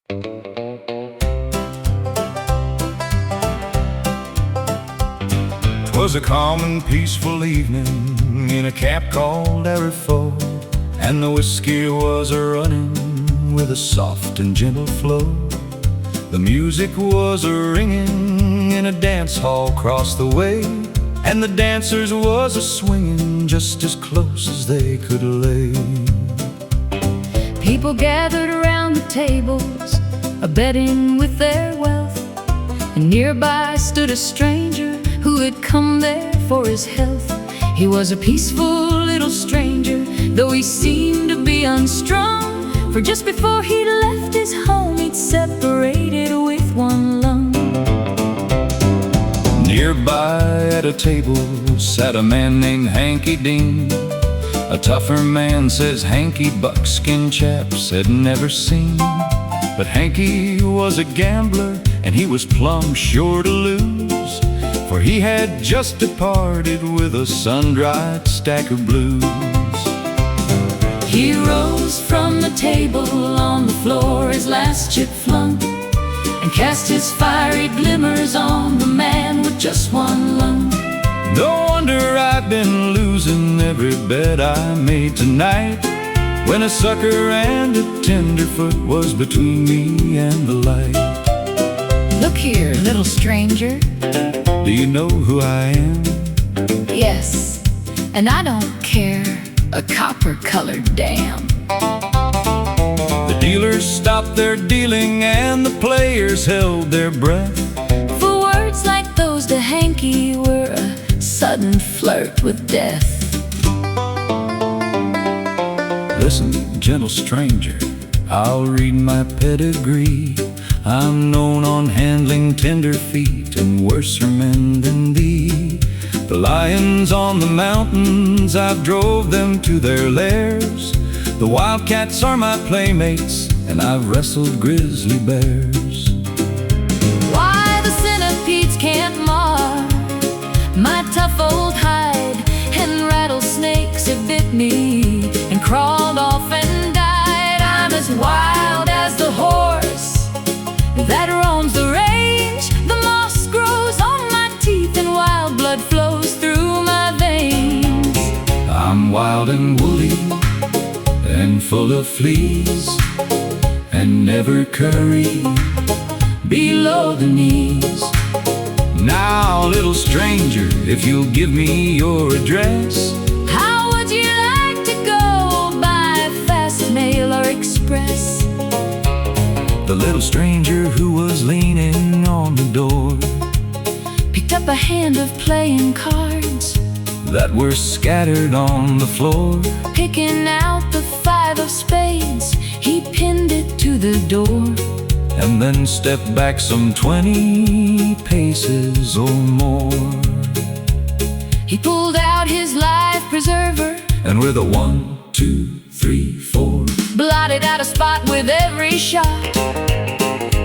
'Twas a calm and peaceful evening in a camp called Araphoe, and the whiskey was a-running with a soft and gentle flow. The music was a-ringing in a dance hall across the way, and the dancers was a-swinging just as close as they could lay. People gathered around the tables, a-betting with their wealth, and nearby stood a stranger who had come there for his health. He was a peaceful little stranger, though he seemed to be unstrung, for just before he'd left his home, he'd separated with one lung. Nearby at a table sat a man named Hankey Dean, a tougher man, says Hankey, buckskin chaps had never seen. But Hankey was a gambler, and he was plumb sure to lose, for he had just departed with a sun-dried stack of blues. He rose from the table on the floor, his last chip flung, and cast his fiery glimmers on the man with just one lung. No wonder I've been losing every bet I made tonight, when a sucker and a tenderfoot was between me and the light. Look here, little stranger. Do you know who I am? Yes, and I don't care a copper-colored damn. The dealers stopped their dealing and the players held their breath, for words like those to Hankey were a sudden flirt with death. Listen, gentle stranger, I'll read my pedigree. I'm known on handling tender feet and worser men than thee. The lions on the mountains, I've drove them to their lairs. The wildcats are my playmates, and I've wrestled grizzly bears. Why the centipedes can't mar my tough old hide, and rattlesnakes have bit me and crawled off and died. I'm as wild as the horse that roams the range. The moss grows on my teeth and wild blood flows through my veins. I'm wild and woolly and full of fleas, and never curry below the knees. Now, little stranger, if you'll give me your address, how would you like to go by fast mail or express? the little stranger who was leaning on the door picked up a hand of playing cards that were scattered on the floor. Picking out the 5 of spades, he pinned it to the door, and then stepped back some 20 paces or more. He pulled out his life preserver, and with a 1, 2, 3, 4, blotted out a spot with every shot,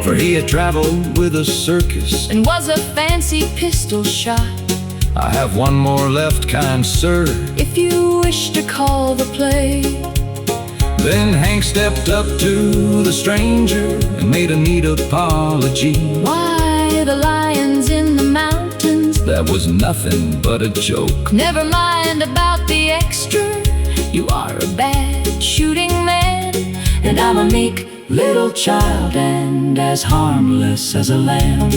for he had traveled with a circus and was a fancy pistol shot. I have one more left, kind sir, if you wish to call the play. Then Hank stepped up to the stranger and made a neat apology. Why, the lions in the mountains, that was nothing but a joke. never mind about the extra. You are a bad shooting man, and I'm a meek little child and as harmless as a lamb.